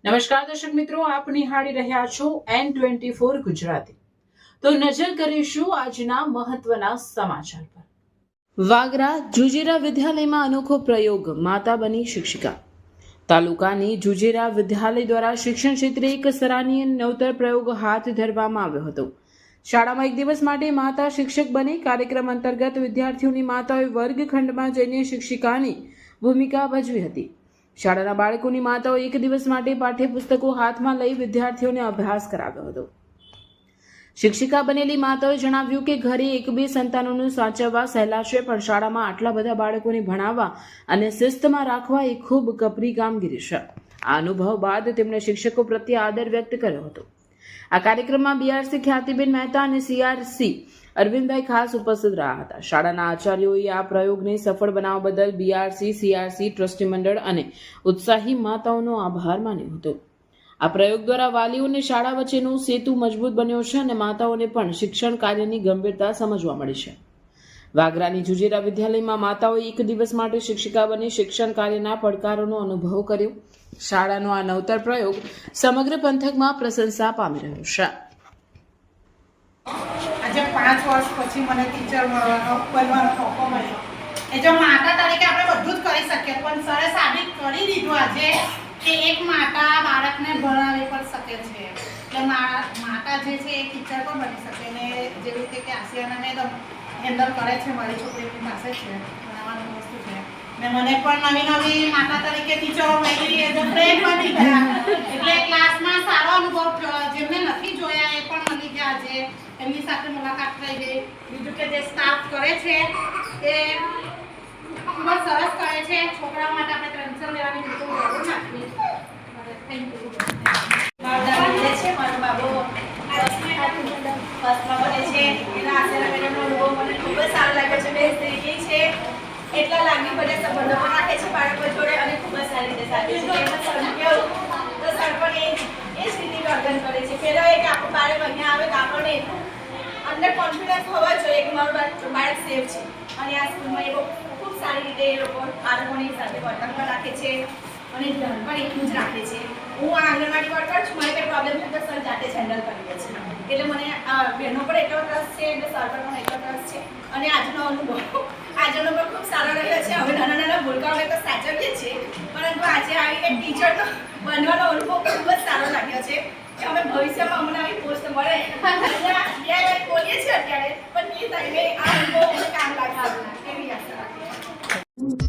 નમસ્કાર દર્શક મિત્રો, આપ નિહાળી રહ્યા છો N24 ગુજરાતી। તો નજર કરીશું આજના મહત્વના સમાચાર પર। વાગરા જુજેરા વિદ્યાલયમાં અનોખો પ્રયોગ, માતા બની શિક્ષિકા। તાલુકાની જુજેરા વિદ્યાલય દ્વારા શિક્ષણ ક્ષેત્રે એક સરાહનીય નવતર પ્રયોગ હાથ ધરવામાં આવ્યો હતો। શાળામાં એક દિવસ માટે માતા શિક્ષક બની કાર્યક્રમ અંતર્ગત વિદ્યાર્થીઓની માતાઓએ વર્ગખંડમાં જઈને શિક્ષિકાની ભૂમિકા ભજવી હતી। શાળાના બાળકોની માતાઓ એક દિવસ માટે પાઠ્યપુસ્તકો હાથમાં લઈ વિદ્યાર્થીઓને અભ્યાસ કરાવ્યો હતો। શિક્ષિકા બનેલી માતાઓએ જણાવ્યું કે ઘરે એક બે સંતાનોને સાચવવા સહેલા છે, પણ શાળામાં આટલા બધા બાળકોને ભણાવવા અને શિસ્તમાં રાખવા એ ખૂબ કપરી કામગીરી છે। આ અનુભવ બાદ તેમણે શિક્ષકો પ્રત્યે આદર વ્યક્ત કર્યો હતો। આ કાર્યક્રમમાં બીઆરસી ખ્યાતિબેન મહેતા અને સીઆરસી અરવિંદભાઈ ખાસ ઉપસ્થિત રહ્યા હતા। શાળાના આચાર્યોએ આ પ્રયોગને સફળ બનાવવા બદલ બીઆરસી, સીઆરસી, ટ્રસ્ટી મંડળ અને ઉત્સાહી માતાઓનો આભાર માન્યો હતો। આ પ્રયોગ દ્વારા વાલીઓને શાળા વચ્ચેનો સેતુ મજબૂત બન્યો છે અને માતાઓને પણ શિક્ષણ કાર્યની ગંભીરતા સમજવા મળી છે। વાગરાની જુજેરા વિદ્યાલયમાં માતાઓએ એક દિવસ માટે શિક્ષિકા બની શિક્ષણ કાર્યના પડકારોનો અનુભવ કર્યો। શાળાનો આ નવતર પ્રયોગ સમગ્ર પંથકમાં પ્રશંસા પામી રહ્યો છે। આજે 5 વર્ષ પછી મને ટીચર બનવાનો મોકો મળ્યો। એ જો માતા તરીકે આપણે બધું જ કરી શકીએ, પણ સરે સાબિત કરી દીધું આજે કે એક માતા બાળકને ભણાવી પણ શકે છે। એટલે માતા જે છે એ ટીચર પણ બની શકે ને, જેવી રીતે કે આસિયાના મેડમ હેન્ડલ કરે છે, મારી છોકરીની પાસે છે ભણાવવાની વસ્તુ છે ને, મને પણ નવી માતા તરીકે ટીચરો મળી એ તો ફ્રેન્ડ બની ગયા। એટલે ક્લાસમાં સારો અનુભવ જેમને નથી જોયા એ પણ મળી ગયા। આજે એમની સાથે મુલાકાત થઈ ગઈ। બીજું કે જે સ્ટાફ કરે છે એ ખૂબ જ સરસ કરે છે। છોકરાઓ માટે આપણે ટેન્શન લેવાની બિલકુલ જરૂર નથી। Thank you. મારો બાબો ફર્સ્ટમાં બને છે, એના આશીર્વાદ મેડમનો અનુભવ મને ખૂબ જ સારો લાગ્યો છે। બેસ્ટ તરીકે છે, એટલા લાગણી બધે સંબંધો પણ રાખે છે બાળકો જોડે અને ખૂબ જ સારી રીતે સાચવે છે। એમ સર કેવું તો સર પણ એ જ રીતે વર્તન કરે છે। પહેલાં એક આપણું બાળક અહીંયા આવે તો આપણને અંદર કોન્ફિડન્સ હોવા જોઈએ કે મારું બાળક સેફ છે, અને આ સ્કૂલમાં એ ખૂબ સારી રીતે એ લોકો બાળકોની સાથે વર્તન પણ રાખે છે અને ધ્યાન પણ એટલું જ રાખે છે। હું આ આંગણવાડી વર્કર છું, મારે કંઈ પ્રોબ્લેમ છે તો સર જાતે જ હેન્ડલ કરી લે છે। એટલે મને બહેનો પણ એટલો ટ્રસ્ટ છે, એટલે સર પર પણ એટલો ટ્રસ્ટ છે। અને આજનો અનુભવ ખૂબ સારો રહ્યો છે। હવે નાના ભૂલકાઓને તો સાચવીએ છીએ, પરંતુ આજે આવીને ટીચરનો બનવાનો અનુભવ ખૂબ જ સારો લાગ્યો છે કે અમે ભવિષ્યમાં અમને આવી પોસ્ટ મળે। બોલીએ છીએ અત્યારે, પણ એ ટાઈમે આ અનુભવ અમને કામ લાગશે એવી આશા રાખીએ છીએ।